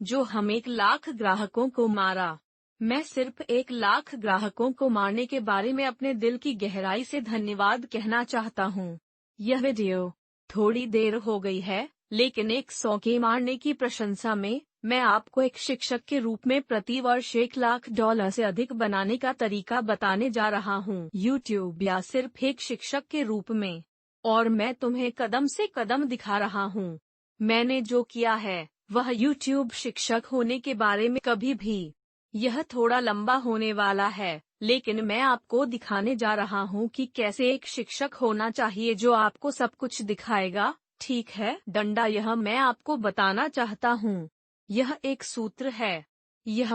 जो हम 1 लाख ग्राहकों को मारा। मैं सिर्फ 1 लाख ग्राहकों को मारने के बारे में अपने दिल की गहराई से धन्यवाद कहना चाहता हूँ। यह वीडियो थोड़ी देर हो गई है, लेकिन 100 के मारने की प्रशंसा में मैं आपको एक शिक्षक के रूप में प्रति वर्ष $1 लाख से अधिक बनाने का तरीका बताने जा रहा हूँ, यूट्यूब या सिर्फ एक शिक्षक के रूप में। और मैं तुम्हें कदम से कदम दिखा रहा हूँ। मैंने जो किया है वह यूट्यूब शिक्षक होने के बारे में कभी भी। यह थोड़ा लंबा होने वाला है, लेकिन मैं आपको दिखाने जा रहा हूँ कि कैसे एक शिक्षक होना चाहिए जो आपको सब कुछ दिखाएगा। ठीक है, डंडा यह मैं आपको बताना चाहता हूँ। यह एक सूत्र है।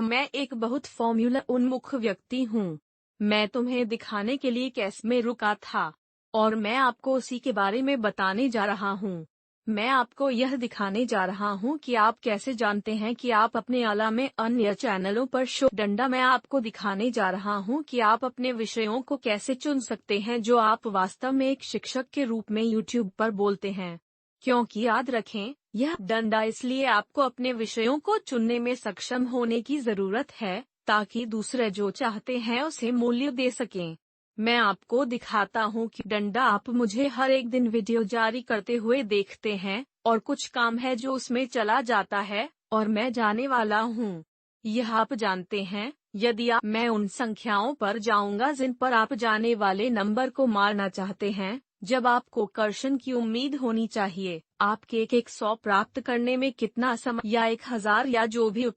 मैं एक बहुत फॉर्मूला उन्मुख व्यक्ति हूँ। मैं तुम्हें दिखाने के लिए कैसे में रुका था, और मैं आपको उसी के बारे में बताने जा रहा हूँ। मैं आपको यह दिखाने जा रहा हूँ कि आप कैसे जानते हैं कि आप अपने आला में अन्य चैनलों पर शो। डंडा मैं आपको दिखाने जा रहा हूँ कि आप अपने विषयों को कैसे चुन सकते हैं जो आप वास्तव में एक शिक्षक के रूप में यूट्यूब पर बोलते हैं। क्योंकि याद रखें, यह डंडा इसलिए आपको अपने विषयों को चुनने में सक्षम होने की जरूरत है, ताकि दूसरे जो चाहते हैं उसे मूल्य दे सकें। मैं आपको दिखाता हूँ कि डंडा आप मुझे हर एक दिन वीडियो जारी करते हुए देखते हैं, और कुछ काम है जो उसमें चला जाता है, और मैं जाने वाला हूँ। यह आप जानते हैं, यदि आप मैं उन संख्याओं पर जाऊंगा जिन पर आप जाने वाले नंबर को मारना चाहते हैं, जब आपको कर्षण की उम्मीद होनी चाहिए। आपके एक 100 प्राप्त करने में कितना समय, या 1000 या जो भी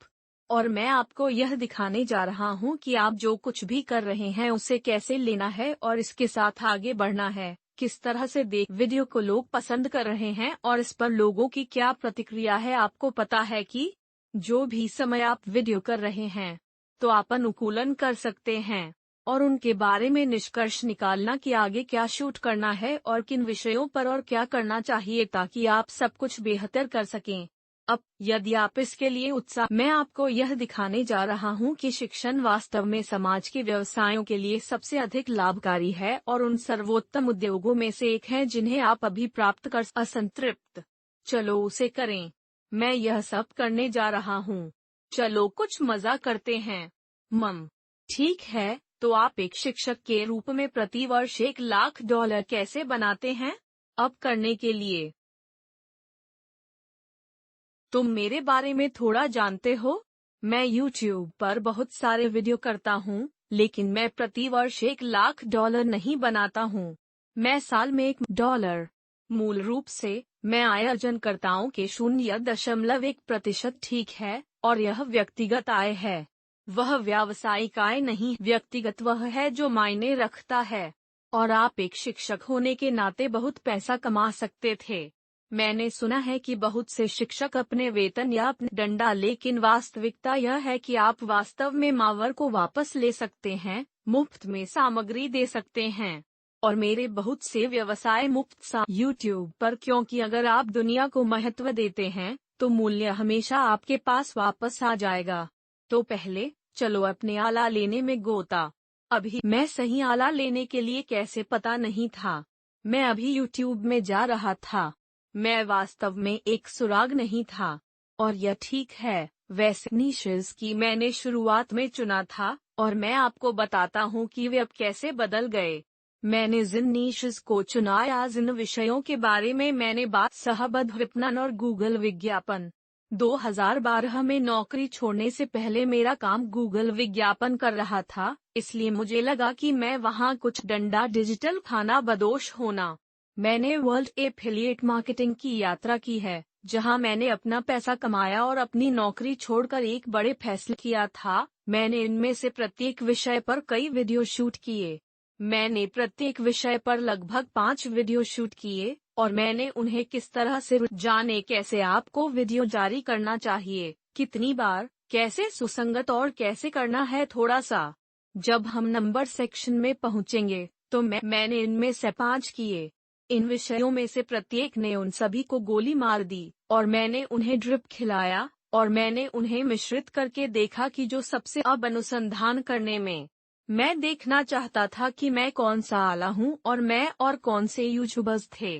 और मैं आपको यह दिखाने जा रहा हूँ कि आप जो कुछ भी कर रहे हैं उसे कैसे लेना है और इसके साथ आगे बढ़ना है। किस तरह से वीडियो को लोग पसंद कर रहे हैं और इस पर लोगों की क्या प्रतिक्रिया है। आपको पता है कि जो भी समय आप वीडियो कर रहे हैं, तो आप अनुकूलन कर सकते हैं और उनके बारे में निष्कर्ष निकालना कि आगे क्या शूट करना है और किन विषयों पर और क्या करना चाहिए, ताकि आप सब कुछ बेहतर कर सकें। अब यदि आप इसके लिए उत्साह, मैं आपको यह दिखाने जा रहा हूँ कि शिक्षण वास्तव में समाज के व्यवसायों के लिए सबसे अधिक लाभकारी है और उन सर्वोत्तम उद्योगों में से एक है जिन्हें आप अभी प्राप्त कर असंतृप्त। चलो उसे करें। मैं यह सब करने जा रहा हूँ। चलो कुछ मजा करते हैं। ठीक है, तो आप एक शिक्षक के रूप में प्रति वर्ष $1 लाख कैसे बनाते हैं? अब करने के लिए तुम मेरे बारे में थोड़ा जानते हो। मैं YouTube पर बहुत सारे वीडियो करता हूँ, लेकिन मैं प्रति वर्ष $1 लाख नहीं बनाता हूँ। मैं साल में $1। मूल रूप से मैं आयोजनकर्ताओं के 0.1% ठीक है, और यह व्यक्तिगत आय है। वह व्यावसायिक आय नहीं, व्यक्तिगत वह है जो मायने रखता है। और आप एक शिक्षक होने के नाते बहुत पैसा कमा सकते थे। मैंने सुना है कि बहुत से शिक्षक अपने वेतन या अपने डंडा, लेकिन वास्तविकता यह है कि आप वास्तव में मावर को वापस ले सकते हैं, मुफ्त में सामग्री दे सकते हैं। और मेरे बहुत से व्यवसाय मुफ्त YouTube पर, क्योंकि अगर आप दुनिया को महत्व देते हैं तो मूल्य हमेशा आपके पास वापस आ जाएगा। तो पहले चलो अपने आला लेने में गोता। अभी मैं सही आला लेने के लिए कैसे पता नहीं था। मैं अभी YouTube में जा रहा था। मैं वास्तव में एक सुराग नहीं था। और यह ठीक है, वैसे निशेस की मैंने शुरुआत में चुना था, और मैं आपको बताता हूँ कि वे अब कैसे बदल गए। मैंने जिन निशेस को चुना या जिन विषयों के बारे में मैंने बात, सहबद्ध विपणन और गूगल विज्ञापन। 2012 में नौकरी छोड़ने से पहले मेरा काम गूगल विज्ञापन कर रहा था, इसलिए मुझे लगा कि मैं वहाँ कुछ डंडा डिजिटल खाना बदोश होना। मैंने वर्ल्ड एफिलिएट मार्केटिंग की यात्रा की है, जहां मैंने अपना पैसा कमाया और अपनी नौकरी छोड़कर एक बड़े फैसले किया था। मैंने इनमें से प्रत्येक विषय पर कई वीडियो शूट किए। मैंने प्रत्येक विषय पर लगभग 5 वीडियो शूट किए, और मैंने उन्हें किस तरह से जाने, कैसे आपको वीडियो जारी करना चाहिए, कितनी बार, कैसे सुसंगत और कैसे करना है थोड़ा सा। जब हम नंबर सेक्शन में पहुंचेंगे तो मैंने इनमें से 5 किए। इन विषयों में से प्रत्येक ने उन सभी को गोली मार दी, और मैंने उन्हें ड्रिप खिलाया, और मैंने उन्हें मिश्रित करके देखा कि जो सबसे अब अनुसंधान करने में मैं देखना चाहता था कि मैं कौन सा आला हूँ और मैं और कौन से यूट्यूबर्स थे।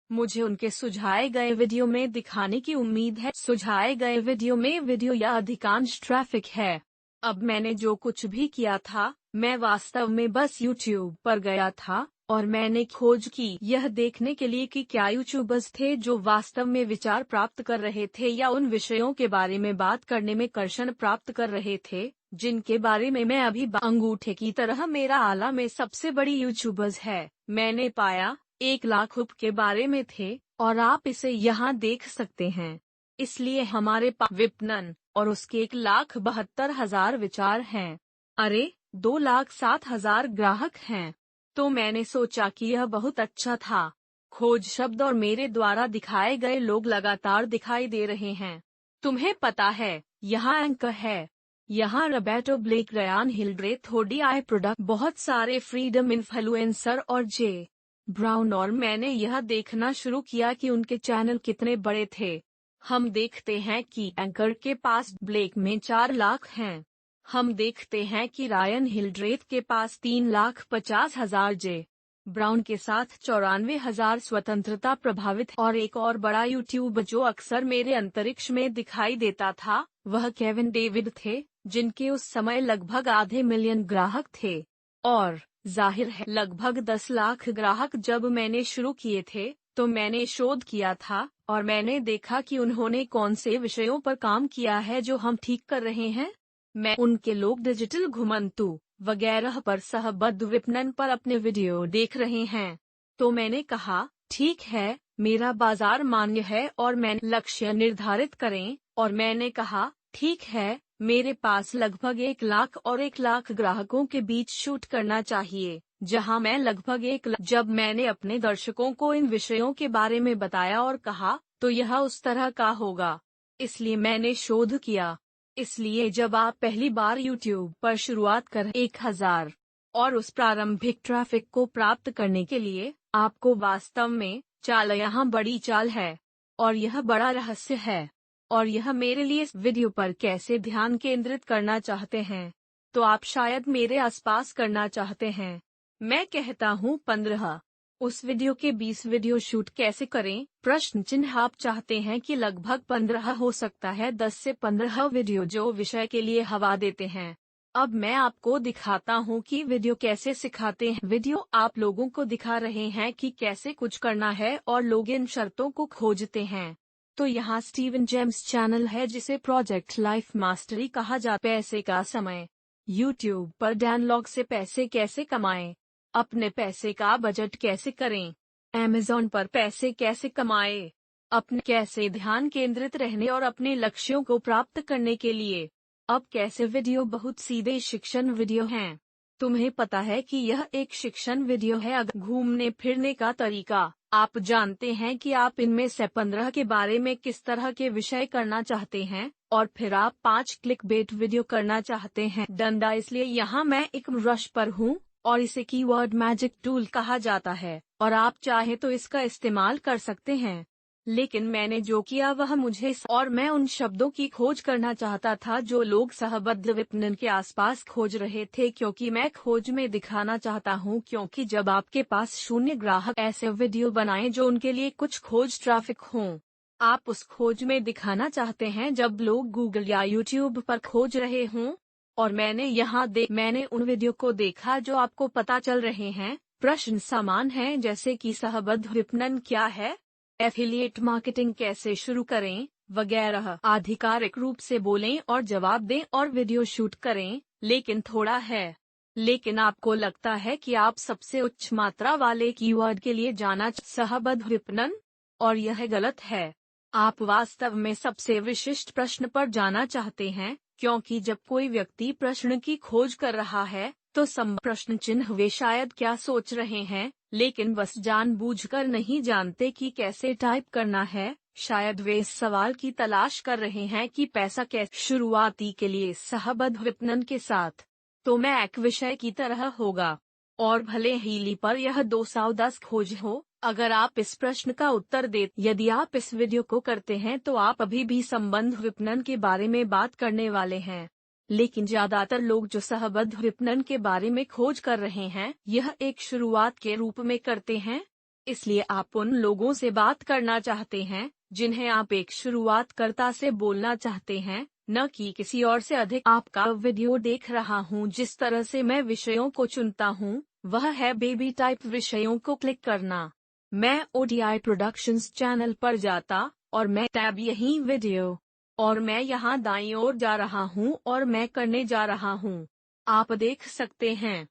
मुझे उनके सुझाए गए वीडियो में दिखाने की उम्मीद है। सुझाए गए वीडियो में वीडियो या अधिकांश ट्रैफिक है। अब मैंने जो कुछ भी किया था, मैं वास्तव में बस YouTube पर गया था और मैंने खोज की यह देखने के लिए कि क्या यूट्यूबर्स थे जो वास्तव में विचार प्राप्त कर रहे थे या उन विषयों के बारे में बात करने में कर्षण प्राप्त कर रहे थे जिनके बारे में मैं अभी अंगूठे की तरह मेरा आला में सबसे बड़ी यूट्यूबर्स है। मैंने पाया 1 लाख के बारे में थे और आप इसे यहाँ देख सकते हैं। इसलिए हमारे पास विपणन और उसके 1,72,000 विचार हैं। अरे 2,07,000 ग्राहक हैं। तो मैंने सोचा कि यह बहुत अच्छा था। खोज शब्द और मेरे द्वारा दिखाए गए लोग लगातार दिखाई दे रहे हैं। तुम्हें पता है, यहाँ एंकर है। यहाँ रॉबर्टो ब्लेक, रयान हिल्ड्रेथ, होडी आई प्रोडक्ट, बहुत सारे फ्रीडम इन्फ्लुएंसर और जे ब्राउन, और मैंने यह देखना शुरू किया कि उनके चैनल कितने बड़े थे। हम देखते हैं कि एंकर के पास ब्लेक में 4 लाख हैं। हम देखते हैं कि रायन हिल्ड्रेथ के पास 3,50,000, जे ब्राउन के साथ 94,000 स्वतंत्रता प्रभावित, और एक और बड़ा यूट्यूब जो अक्सर मेरे अंतरिक्ष में दिखाई देता था, वह केविन डेविड थे, जिनके उस समय लगभग आधे मिलियन ग्राहक थे। और जाहिर है लगभग 10 लाख ग्राहक। जब मैंने शुरू किए थे तो मैंने शोध किया था और मैंने देखा कि उन्होंने कौन से विषयों पर काम किया है जो हम ठीक कर रहे हैं। मैं उनके लोग डिजिटल घुमंतु वगैरह पर सहबद्ध विपणन पर अपने वीडियो देख रहे हैं। तो मैंने कहा, ठीक है, मेरा बाजार मान्य है और मैंने लक्ष्य निर्धारित करें, और मैंने कहा, ठीक है, मेरे पास लगभग 1 लाख और 1 लाख ग्राहकों के बीच शूट करना चाहिए, जहां मैं लगभग 1 लाख। जब मैंने अपने दर्शकों को इन विषयों के बारे में बताया और कहा, तो यह उस तरह का होगा। इसलिए मैंने शोध किया। इसलिए जब आप पहली बार YouTube पर शुरुआत कर 1,000 और उस प्रारंभिक ट्रैफिक को प्राप्त करने के लिए, आपको वास्तव में चाल, यहाँ बड़ी चाल है और यह बड़ा रहस्य है। और यह मेरे लिए इस वीडियो पर कैसे ध्यान केंद्रित करना चाहते हैं, तो आप शायद मेरे आसपास करना चाहते हैं। मैं कहता हूँ 15। उस वीडियो के 20 वीडियो शूट कैसे करें? प्रश्न चिन्ह। आप चाहते हैं कि लगभग 15, हो सकता है 10 से 15 वीडियो जो विषय के लिए हवा देते हैं। अब मैं आपको दिखाता हूँ कि वीडियो कैसे सिखाते हैं। वीडियो आप लोगों को दिखा रहे हैं कि कैसे कुछ करना है और लोग इन शर्तों को खोजते हैं। तो यहाँ स्टीवन जेम्स चैनल है जिसे प्रोजेक्ट लाइफ मास्टरी कहा जाता। पैसे का समय। YouTube पर डायलॉग से पैसे कैसे कमाएं? अपने पैसे का बजट कैसे करें? Amazon पर पैसे कैसे कमाएं? अपने कैसे ध्यान केंद्रित रहने और अपने लक्ष्यों को प्राप्त करने के लिए। अब कैसे वीडियो बहुत सीधे शिक्षण वीडियो हैं। तुम्हें पता है कि यह एक शिक्षण वीडियो है। अगर घूमने फिरने का तरीका, आप जानते हैं कि आप इनमें से 15 के बारे में किस तरह के विषय करना चाहते हैं, और फिर आप 5 क्लिकबेट वीडियो करना चाहते हैं। डंडा। इसलिए यहाँ मैं एक रश पर हूँ और इसे कीवर्ड मैजिक टूल कहा जाता है, और आप चाहे तो इसका इस्तेमाल कर सकते हैं। लेकिन मैंने जो किया वह मुझे और मैं उन शब्दों की खोज करना चाहता था जो लोग सहबद्ध विपणन के आसपास खोज रहे थे, क्योंकि मैं खोज में दिखाना चाहता हूं। क्योंकि जब आपके पास 0 ग्राहक, ऐसे वीडियो बनाएं जो उनके लिए कुछ खोज ट्रैफिक हों। आप उस खोज में दिखाना चाहते हैं जब लोग गूगल या यूट्यूब पर खोज रहे हों। और मैंने उन वीडियो को देखा जो आपको पता चल रहे हैं। प्रश्न समान हैं, जैसे कि सहबद्ध विपणन क्या है, एफिलिएट मार्केटिंग कैसे शुरू करें, वगैरह। आधिकारिक रूप से बोलें और जवाब दें और वीडियो शूट करें, लेकिन थोड़ा है। लेकिन आपको लगता है कि आप सबसे उच्च मात्रा वाले कीवर्ड के लिए जाना सहबद्ध विपणन, और यह गलत है। आप वास्तव में सबसे विशिष्ट प्रश्न पर जाना चाहते हैं, क्योंकि जब कोई व्यक्ति प्रश्न की खोज कर रहा है तो प्रश्न चिन्ह वे शायद क्या सोच रहे हैं, लेकिन बस जानबूझकर नहीं जानते कि कैसे टाइप करना है। शायद वे इस सवाल की तलाश कर रहे हैं कि पैसा कैसे। शुरुआती के लिए सहबद्ध विपणन के साथ, तो मैं एक विषय की तरह होगा, और भले ही ली पर यह 210 खोज हो। अगर आप इस प्रश्न का उत्तर दे, यदि आप इस वीडियो को करते हैं तो आप अभी भी संबंध विपणन के बारे में बात करने वाले हैं। लेकिन ज्यादातर लोग जो सहबद्ध विपणन के बारे में खोज कर रहे हैं, यह एक शुरुआत के रूप में करते हैं। इसलिए आप उन लोगों से बात करना चाहते हैं जिन्हें आप एक शुरुआतकर्ता से बोलना चाहते हैं, न कि किसी और से। अधिक आपका वीडियो देख रहा हूँ। जिस तरह से मैं विषयों को चुनता हूँ वह है बेबी टाइप विषयों को क्लिक करना। मैं ODI प्रोडक्शंस चैनल पर जाता और मैं टैब यही वीडियो, और मैं यहाँ दाईं ओर जा रहा हूँ और मैं करने जा रहा हूँ। आप देख सकते हैं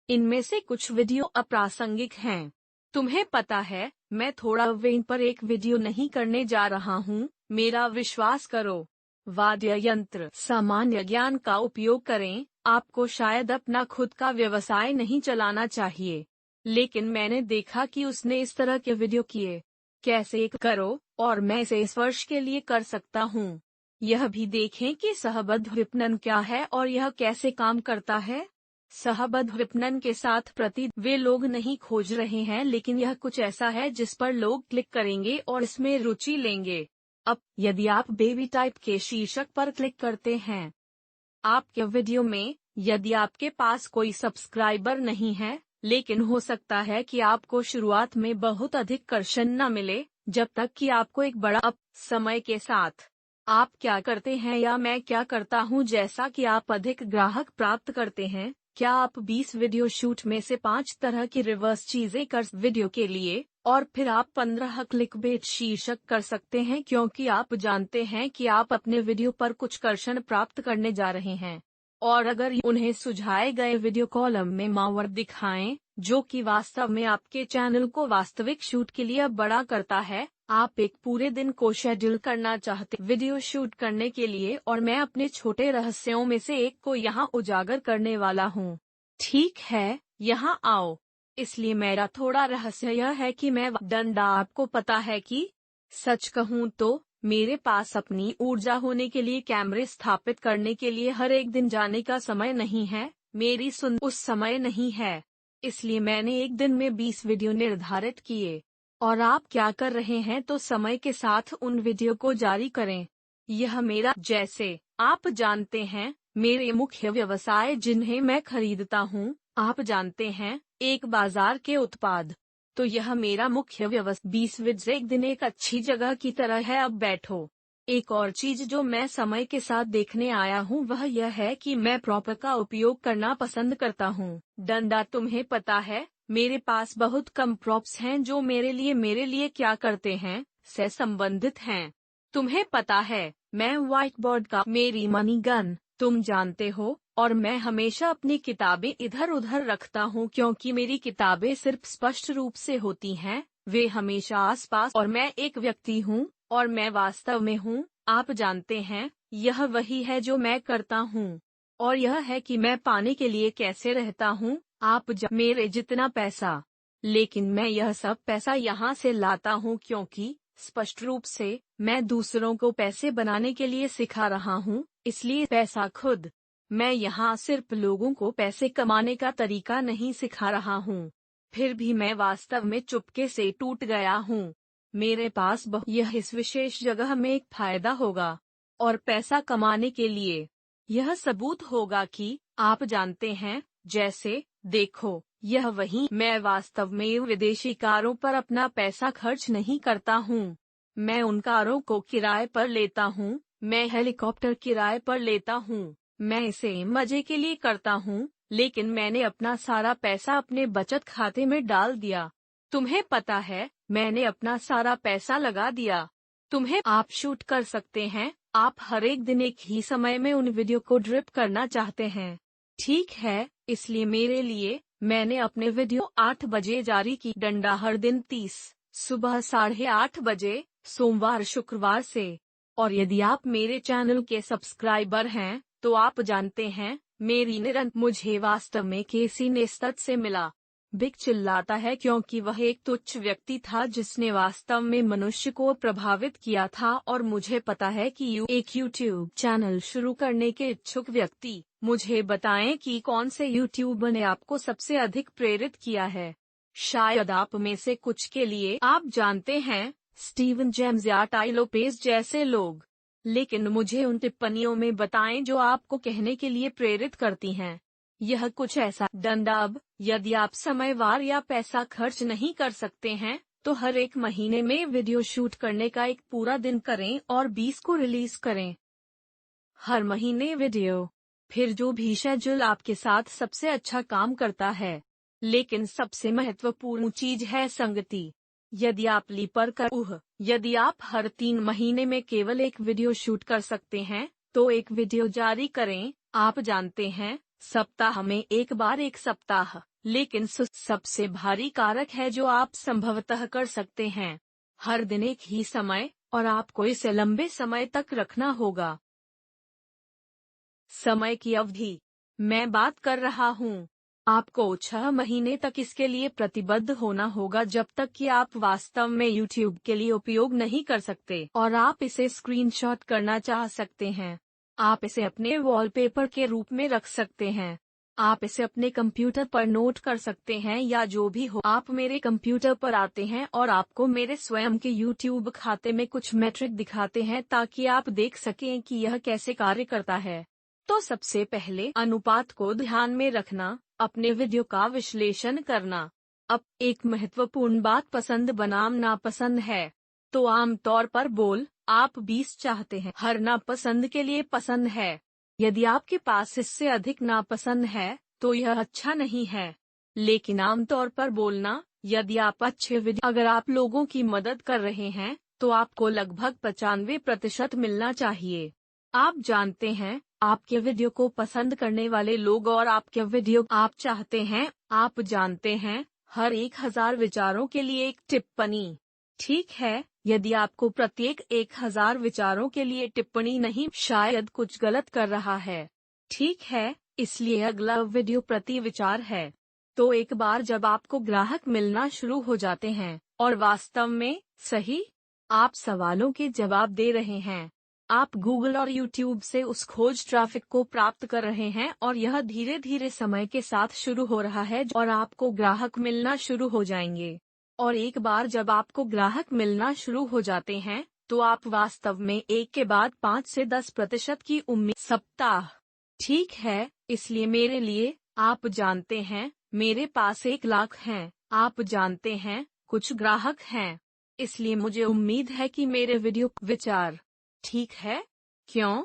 इनमें से कुछ वीडियो अप्रासंगिक हैं। तुम्हें पता है, मैं थोड़ा वेन पर एक वीडियो नहीं करने जा रहा हूँ, मेरा विश्वास करो। वाद्य यंत्र सामान्य ज्ञान का उपयोग करें। आपको शायद अपना खुद का व्यवसाय नहीं चलाना चाहिए, लेकिन मैंने देखा कि उसने इस तरह के वीडियो किए। कैसे करो, और मैं इसे इस वर्ष के लिए कर सकता हूँ। यह भी देखें कि सहबद्ध विपणन क्या है और यह कैसे काम करता है। सहबद्ध विपणन के साथ वे लोग नहीं खोज रहे हैं, लेकिन यह कुछ ऐसा है जिस पर लोग क्लिक करेंगे और इसमें रुचि लेंगे। अब यदि आप बेबी टाइप के शीर्षक पर क्लिक करते हैं आपके वीडियो में, यदि आपके पास कोई सब्सक्राइबर नहीं है, लेकिन हो सकता है कि आपको शुरुआत में बहुत अधिक कर्षण न मिले, जब तक कि आपको एक बड़ा समय के साथ आप क्या करते हैं या मैं क्या करता हूं, जैसा कि आप अधिक ग्राहक प्राप्त करते हैं। क्या आप 20 वीडियो शूट में से 5 तरह की रिवर्स चीजें कर वीडियो के लिए, और फिर आप 15 क्लिकबेट शीर्षक कर सकते हैं, क्योंकि आप जानते हैं कि आप अपने वीडियो पर कुछ कर्षण प्राप्त करने जा रहे हैं। और अगर उन्हें सुझाए गए वीडियो कॉलम में मावर दिखाएं, जो कि वास्तव में आपके चैनल को वास्तविक शूट के लिए बड़ा करता है। आप एक पूरे दिन को शेड्यूल करना चाहते वीडियो शूट करने के लिए, और मैं अपने छोटे रहस्यों में से एक को यहाँ उजागर करने वाला हूँ। ठीक है, यहाँ आओ। इसलिए मेरा थोड़ा रहस्य यह है कि मैं डंडा आपको पता है कि सच कहूँ तो मेरे पास अपनी ऊर्जा होने के लिए कैमरे स्थापित करने के लिए हर एक दिन जाने का समय नहीं है। मेरी उस समय नहीं है। इसलिए मैंने एक दिन में 20 वीडियो निर्धारित किए। और आप क्या कर रहे हैं तो समय के साथ उन वीडियो को जारी करें। यह मेरा, जैसे आप जानते हैं, मेरे मुख्य व्यवसाय जिन्हें मैं खरीदता हूँ, आप जानते हैं, एक बाजार के उत्पाद। तो यह मेरा मुख्य व्यवसाय 20 वीडियोस एक दिन एक अच्छी जगह की तरह है। अब बैठो। एक और चीज जो मैं समय के साथ देखने आया हूँ वह यह है कि मैं प्रॉपर का उपयोग करना पसंद करता हूँ। डंडा, तुम्हें पता है, मेरे पास बहुत कम प्रॉप्स हैं जो मेरे लिए क्या करते हैं से संबंधित हैं। तुम्हें पता है, मैं व्हाइट बोर्ड का मेरी मनी गन, तुम जानते हो, और मैं हमेशा अपनी किताबें इधर उधर रखता हूँ क्योंकि मेरी किताबें सिर्फ स्पष्ट रूप से होती हैं, वे हमेशा आसपास, और मैं एक व्यक्ति हूँ और मैं वास्तव में हूँ। आप जानते हैं, यह वही है जो मैं करता हूँ। और यह है कि मैं पाने के लिए कैसे रहता हूँ। मेरे जितना पैसा, लेकिन मैं यह सब पैसा यहाँ से लाता हूँ क्योंकि स्पष्ट रूप से मैं दूसरों को पैसे बनाने के लिए सिखा रहा हूँ, इसलिए पैसा खुद। मैं यहाँ सिर्फ लोगों को पैसे कमाने का तरीका नहीं सिखा रहा हूँ। फिर भी मैं वास्तव में चुपके से टूट गया हूँ। मेरे पास यह इस विशेष जगह में एक फायदा होगा, और पैसा कमाने के लिए यह सबूत होगा कि आप जानते हैं, जैसे देखो, यह वही, मैं वास्तव में विदेशी कारों पर अपना पैसा खर्च नहीं करता हूँ। मैं उन कारों को किराए पर लेता हूँ, मैं हेलीकॉप्टर किराए पर लेता हूँ, मैं इसे मजे के लिए करता हूँ, लेकिन मैंने अपना सारा पैसा अपने बचत खाते में डाल दिया। तुम्हें पता है, मैंने अपना सारा पैसा लगा दिया। आप शूट कर सकते हैं, आप हर एक दिन एक ही समय में उन वीडियो को ड्रिप करना चाहते हैं। ठीक है, इसलिए मेरे लिए, मैंने अपने वीडियो 8 बजे जारी की। डंडा, हर दिन 30 सुबह 8:30 बजे, सोमवार शुक्रवार से। और यदि आप मेरे चैनल के सब्सक्राइबर हैं, तो आप जानते हैं, मेरी निरंतर मुझे वास्तव में केसी नेस्तत से मिला। बिग चिल्लाता है क्योंकि वह एक तुच्छ व्यक्ति था जिसने वास्तव में मनुष्य को प्रभावित किया था, और मुझे पता है कि एक यूट्यूब चैनल शुरू करने के इच्छुक व्यक्ति, मुझे बताएं कि कौन से यूट्यूबर ने आपको सबसे अधिक प्रेरित किया है। शायद आप में से कुछ के लिए आप जानते हैं, स्टीवन जेम्स या टाई लोपेज जैसे लोग। लेकिन मुझे उन टिप्पणियों में बताएं जो आपको कहने के लिए प्रेरित करती हैं। यह कुछ ऐसा डंडाब, यदि आप समयवार या पैसा खर्च नहीं कर सकते हैं तो हर एक महीने में वीडियो शूट करने का एक पूरा दिन करें और 20 को रिलीज करें। हर महीने वीडियो। फिर जो भी शेड्यूल आपके साथ सबसे अच्छा काम करता है। लेकिन सबसे महत्वपूर्ण चीज है संगति। यदि आप यदि आप हर 3 महीने में केवल एक वीडियो शूट कर सकते हैं तो एक वीडियो जारी करें। आप जानते हैं, सप्ताह में एक बार एक सप्ताह, लेकिन सबसे भारी कारक है जो आप संभवतः कर सकते हैं। हर दिन एक ही समय, और आपको इसे लंबे समय तक रखना होगा। समय की अवधि। मैं बात कर रहा हूँ। आपको 6 महीने तक इसके लिए प्रतिबद्ध होना होगा जब तक कि आप वास्तव में YouTube के लिए उपयोग नहीं कर सकते और आप इसे स्क्रीनशॉट करना चाह सकते हैं। आप इसे अपने वॉलपेपर के रूप में रख सकते हैं। आप इसे अपने कंप्यूटर पर नोट कर सकते हैं या जो भी हो। आप मेरे कंप्यूटर पर आते हैं और आपको मेरे स्वयं के YouTube खाते में कुछ मैट्रिक दिखाते हैं ताकि आप देख सकें कि यह कैसे कार्य करता है। तो सबसे पहले अनुपात को ध्यान में रखना, अपने वीडियो का विश्लेषण करना। अब एक महत्वपूर्ण बात पसंद बनाम नापसंद है। तो आमतौर पर आप 20 चाहते हैं, हर नापसंद के लिए पसंद है। यदि आपके पास इससे अधिक नापसंद है तो यह अच्छा नहीं है। लेकिन आमतौर पर बोलना, यदि आप अच्छे वीडियो, अगर आप लोगों की मदद कर रहे हैं तो आपको लगभग 95% मिलना चाहिए। आप जानते हैं, आपके वीडियो को पसंद करने वाले लोग और आपके वीडियो आप चाहते हैं, आप जानते हैं, हर 1000 विचारों के लिए एक टिप्पणी। ठीक है, यदि आपको प्रत्येक 1000 विचारों के लिए टिप्पणी नहीं, शायद कुछ गलत कर रहा है। ठीक है, इसलिए अगला वीडियो प्रति विचार है। तो एक बार जब आपको ग्राहक मिलना शुरू हो जाते हैं और वास्तव में सही, आप सवालों के जवाब दे रहे हैं, आप गूगल और यूट्यूब से उस खोज ट्रैफिक को प्राप्त कर रहे हैं और यह धीरे धीरे समय के साथ शुरू हो रहा है और आपको ग्राहक मिलना शुरू हो जाएंगे। और एक बार जब आपको ग्राहक मिलना शुरू हो जाते हैं तो आप वास्तव में एक के बाद 5 से 10% की उम्मीद सप्ताह। ठीक है, इसलिए मेरे लिए, आप जानते हैं, मेरे पास 1 लाख हैं, आप जानते हैं, कुछ ग्राहक हैं। इसलिए मुझे उम्मीद है कि मेरे वीडियो विचार। ठीक है, क्यों?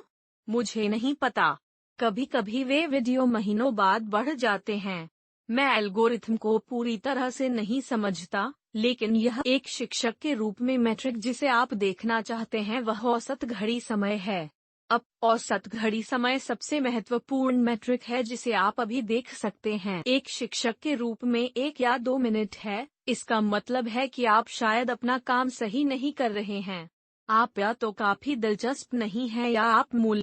मुझे नहीं पता। कभी कभी वे वीडियो महीनों बाद बढ़ जाते हैं। मैं एल्गोरिथम को पूरी तरह से नहीं समझता, लेकिन यह एक शिक्षक के रूप में मैट्रिक जिसे आप देखना चाहते हैं वह औसत घड़ी समय है। अब औसत घड़ी समय सबसे महत्वपूर्ण मैट्रिक है जिसे आप अभी देख सकते हैं। एक शिक्षक के रूप में 1 या 2 मिनट है। इसका मतलब है कि आप शायद अपना काम सही नहीं कर रहे हैं। आप या तो काफी दिलचस्प नहीं है या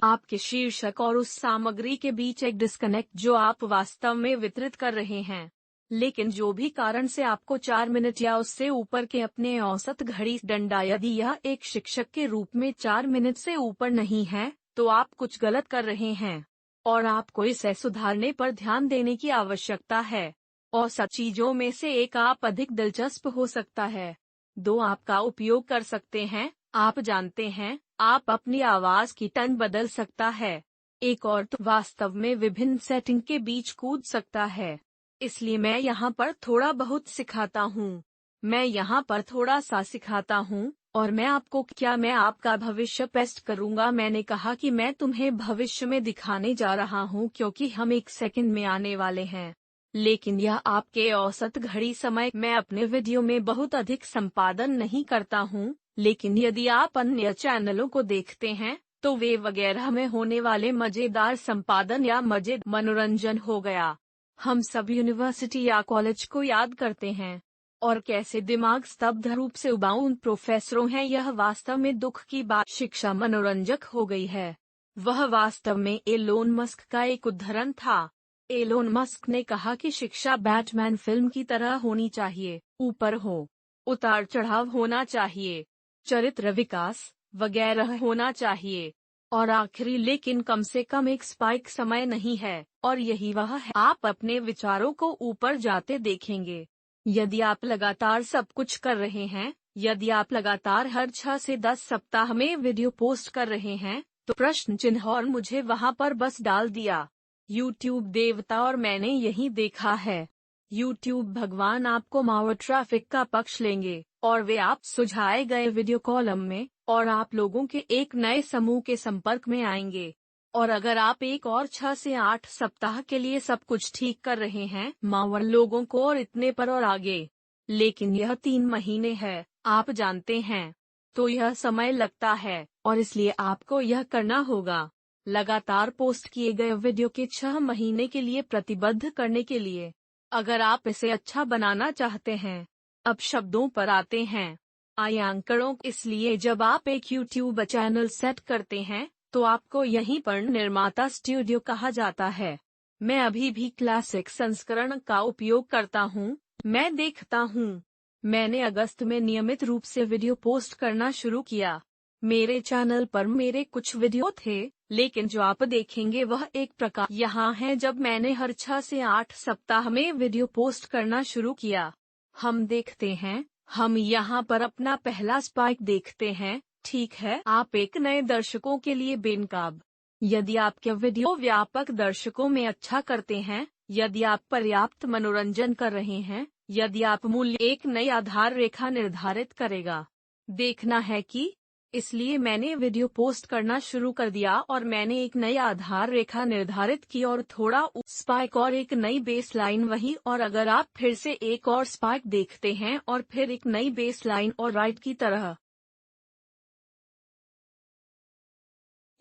आपके शीर्षक और उस सामग्री के बीच एक डिस्कनेक्ट जो आप वास्तव में वितरित कर रहे हैं। लेकिन जो भी कारण से आपको 4 मिनट या उससे ऊपर के अपने औसत घड़ी डंडा, यदि यह एक शिक्षक के रूप में 4 मिनट से ऊपर नहीं है तो आप कुछ गलत कर रहे हैं और आपको इसे सुधारने पर ध्यान देने की आवश्यकता है। औसत चीजों में से एक आप अधिक दिलचस्प हो सकता है। 2 आपका उपयोग कर सकते हैं। आप जानते हैं, आप अपनी आवाज की टोन बदल सकता है। एक और तो वास्तव में विभिन्न सेटिंग के बीच कूद सकता है। इसलिए मैं यहाँ पर थोड़ा बहुत सिखाता हूँ। मैं यहाँ पर थोड़ा सा सिखाता हूँ और मैं आपका भविष्य पेस्ट करूँगा। मैंने कहा कि मैं तुम्हें भविष्य में दिखाने जा रहा हूँ क्योंकि हम 1 सेकंड में आने वाले हैं। लेकिन यह आपके औसत घड़ी समय। मैं अपने वीडियो में बहुत अधिक संपादन नहीं करता हूँ, लेकिन यदि आप अन्य चैनलों को देखते हैं तो वे वगैरह में होने वाले मजेदार संपादन या मनोरंजन हो गया। हम सब यूनिवर्सिटी या कॉलेज को याद करते हैं और कैसे दिमाग स्तब्ध रूप से उबाऊ प्रोफेसरों हैं। यह वास्तव में दुख की बात। शिक्षा मनोरंजक हो गई है। वह वास्तव में एलोन मस्क का एक उदाहरण था। एलोन मस्क ने कहा कि शिक्षा बैटमैन फिल्म की तरह होनी चाहिए, ऊपर हो, उतार चढ़ाव होना चाहिए, चरित्र विकास वगैरह होना चाहिए और आखिरी लेकिन कम से कम एक स्पाइक समय नहीं है। और यही वह है। आप अपने विचारों को ऊपर जाते देखेंगे। यदि आप लगातार सब कुछ कर रहे हैं, यदि आप लगातार हर 6 से 10 सप्ताह में वीडियो पोस्ट कर रहे हैं तो प्रश्न चिन्ह और मुझे वहां पर बस डाल दिया। यूट्यूब देवता और मैंने यही देखा है। यूट्यूब भगवान आपको मावर ट्रैफिक का पक्ष लेंगे और वे आप सुझाए गए वीडियो कॉलम में और आप लोगों के एक नए समूह के संपर्क में आएंगे। और अगर आप एक और 6 से 8 सप्ताह के लिए सब कुछ ठीक कर रहे हैं मावर लोगों को और इतने पर और आगे, लेकिन यह 3 महीने है, आप जानते हैं, तो यह समय लगता है और इसलिए आपको यह करना होगा। लगातार पोस्ट किए गए वीडियो के 6 महीने के लिए प्रतिबद्ध करने के लिए, अगर आप इसे अच्छा बनाना चाहते हैं। अब शब्दों पर आते हैं, आइए आंकड़ों। इसलिए जब आप एक YouTube चैनल सेट करते हैं तो आपको यहीं पर निर्माता स्टूडियो कहा जाता है। मैं अभी भी क्लासिक संस्करण का उपयोग करता हूँ। मैं देखता हूँ, मैंने अगस्त में नियमित रूप से वीडियो पोस्ट करना शुरू किया। मेरे चैनल पर मेरे कुछ वीडियो थे, लेकिन जो आप देखेंगे वह एक प्रकार यहाँ है जब मैंने हर 6 से 8 सप्ताह में वीडियो पोस्ट करना शुरू किया। हम देखते हैं, हम यहाँ पर अपना पहला स्पाइक देखते हैं, ठीक है। आप एक नए दर्शकों के लिए बेनकाब, यदि आपके वीडियो व्यापक दर्शकों में अच्छा करते हैं, यदि आप पर्याप्त मनोरंजन कर रहे हैं, यदि आप मूल्य एक नई आधार रेखा निर्धारित करेगा। देखना है कि इसलिए मैंने वीडियो पोस्ट करना शुरू कर दिया और मैंने एक नई आधार रेखा निर्धारित की और थोड़ा स्पाइक और एक नई बेसलाइन वही। और अगर आप फिर से एक और स्पाइक देखते हैं और फिर एक नई बेसलाइन और राइट की तरह,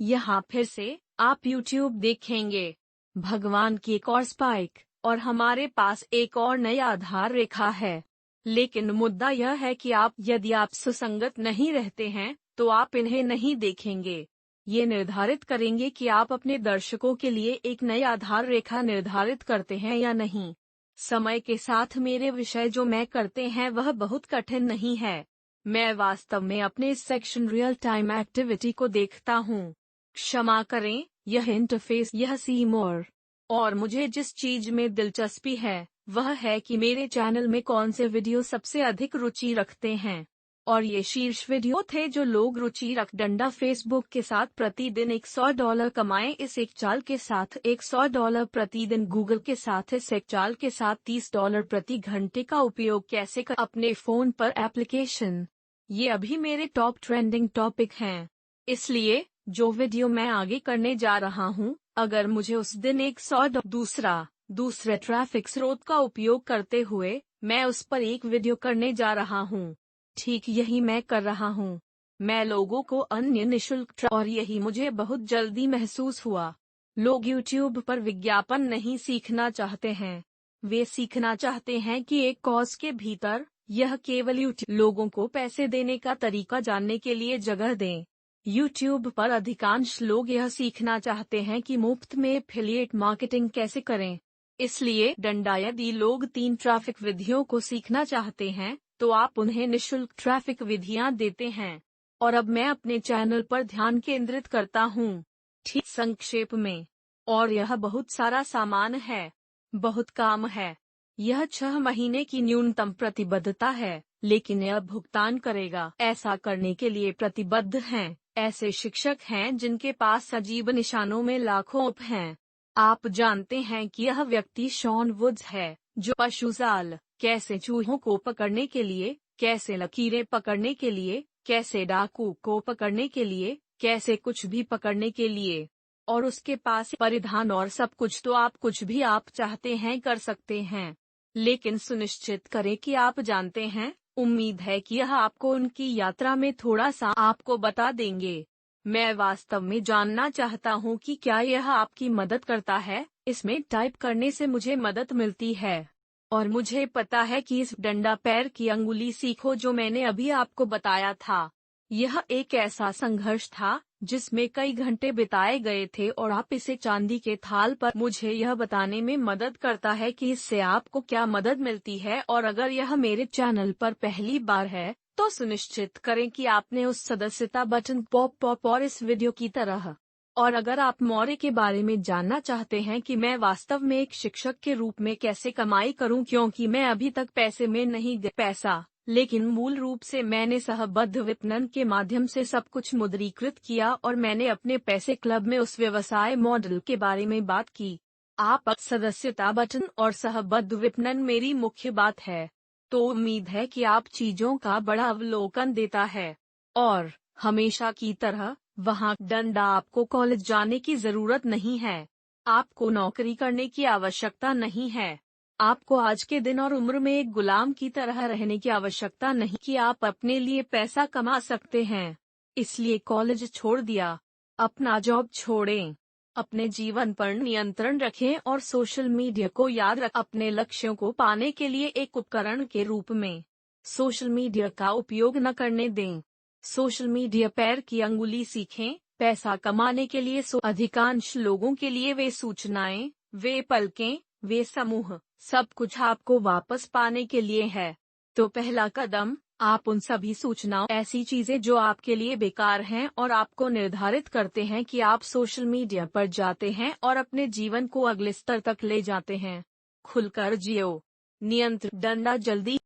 यहाँ फिर से आप YouTube देखेंगे, भगवान की एक और स्पाइक, और हमारे पास एक और नई आधार रेखा है। लेकिन मुद्दा यह है कि यदि आप सुसंगत नहीं रहते हैं तो आप इन्हें नहीं देखेंगे। ये निर्धारित करेंगे कि आप अपने दर्शकों के लिए एक नई आधार रेखा निर्धारित करते हैं या नहीं। समय के साथ मेरे विषय जो मैं करते हैं वह बहुत कठिन नहीं है। मैं वास्तव में अपने इस सेक्शन रियल टाइम एक्टिविटी को देखता हूँ। क्षमा करें, यह इंटरफेस, यह सी मोर। और मुझे जिस चीज में दिलचस्पी है वह है कि मेरे चैनल में कौन से वीडियो सबसे अधिक रुचि रखते हैं। और ये शीर्ष वीडियो थे जो लोग रुचि रख डंडा फेसबुक के साथ प्रतिदिन $100 कमाएं इस एक चाल के साथ, $100 प्रतिदिन गूगल के साथ इस एक चाल के साथ, $30 प्रति घंटे का उपयोग कैसे कर अपने फोन पर एप्लीकेशन। ये अभी मेरे टॉप ट्रेंडिंग टॉपिक हैं। इसलिए जो वीडियो मैं आगे करने जा रहा हूँ, अगर मुझे उस दिन $100 दूसरे ट्रैफिक स्रोत का उपयोग करते हुए मैं उस पर एक वीडियो करने जा रहा हूँ। ठीक यही मैं कर रहा हूँ। मैं लोगों को अन्य निशुल्क और यही मुझे बहुत जल्दी महसूस हुआ। लोग YouTube पर विज्ञापन नहीं सीखना चाहते हैं। वे सीखना चाहते हैं कि एक कॉज के भीतर यह केवल YouTube लोगों को पैसे देने का तरीका जानने के लिए जगह दें। YouTube पर अधिकांश लोग यह सीखना चाहते हैं कि मुफ्त में एफिलिएट मार्केटिंग कैसे करें। इसलिए डंडा, यदि लोग 3 ट्रैफिक विधियों को सीखना चाहते हैं तो आप उन्हें निशुल्क ट्रैफिक विधियां देते हैं। और अब मैं अपने चैनल पर ध्यान केंद्रित करता हूँ। ठीक संक्षेप में, और यह बहुत सारा सामान है, बहुत काम है। यह 6 महीने की न्यूनतम प्रतिबद्धता है, लेकिन यह भुगतान करेगा। ऐसा करने के लिए प्रतिबद्ध हैं ऐसे शिक्षक हैं जिनके पास सजीव निशानों में लाखों उप हैं। आप जानते हैं कि यह व्यक्ति शॉन वुड्स है, जो पशु जाल, कैसे चूहों को पकड़ने के लिए, कैसे लकीरें पकड़ने के लिए, कैसे डाकू को पकड़ने के लिए, कैसे कुछ भी पकड़ने के लिए, और उसके पास परिधान और सब कुछ। तो आप कुछ भी आप चाहते हैं कर सकते हैं, लेकिन सुनिश्चित करें कि आप जानते हैं। उम्मीद है कि यह आपको उनकी यात्रा में थोड़ा सा आपको बता देंगे। मैं वास्तव में जानना चाहता हूँ कि क्या यह आपकी मदद करता है। इसमें टाइप करने से मुझे मदद मिलती है, और मुझे पता है कि इस डंडा पैर की अंगुली सीखो जो मैंने अभी आपको बताया था। यह एक ऐसा संघर्ष था जिसमें कई घंटे बिताए गए थे, और आप इसे चांदी के थाल पर मुझे यह बताने में मदद करता है कि इससे आपको क्या मदद मिलती है। और अगर यह मेरे चैनल पर पहली बार है तो सुनिश्चित करें कि आपने उस सदस्यता बटन पॉप और इस वीडियो की तरह। और अगर आप मौर्य के बारे में जानना चाहते हैं कि मैं वास्तव में एक शिक्षक के रूप में कैसे कमाई करूं, क्योंकि मैं अभी तक पैसे में नहीं पैसा, लेकिन मूल रूप से मैंने सहबद्ध विपणन के माध्यम से सब कुछ मुद्रीकृत किया और मैंने अपने पैसे क्लब में उस व्यवसाय मॉडल के बारे में बात की। आप सदस्यता बटन और सहबद्ध विपणन मेरी मुख्य बात है। तो उम्मीद है कि आप चीजों का बड़ा अवलोकन देता है। और हमेशा की तरह वहाँ डंडा, आपको कॉलेज जाने की जरूरत नहीं है। आपको नौकरी करने की आवश्यकता नहीं है। आपको आज के दिन और उम्र में एक गुलाम की तरह रहने की आवश्यकता नहीं कि आप अपने लिए पैसा कमा सकते हैं। इसलिए कॉलेज छोड़ दिया, अपना जॉब छोड़ें, अपने जीवन पर नियंत्रण रखें और सोशल मीडिया को याद रख अपने लक्ष्यों को पाने के लिए एक उपकरण के रूप में। सोशल मीडिया का उपयोग न करने दें। सोशल मीडिया पैर की अंगुली सीखें। पैसा कमाने के लिए अधिकांश लोगों के लिए वे सूचनाएं, वे पलकें, वे समूह, सब कुछ आपको वापस पाने के लिए है। तो पहला कदम, आप उन सभी सूचनाओं, ऐसी चीजें जो आपके लिए बेकार हैं और आपको निर्धारित करते हैं कि आप सोशल मीडिया पर जाते हैं और अपने जीवन को अगले स्तर तक ले जाते हैं। खुलकर जियो। नियंत्रण डंडा जल्दी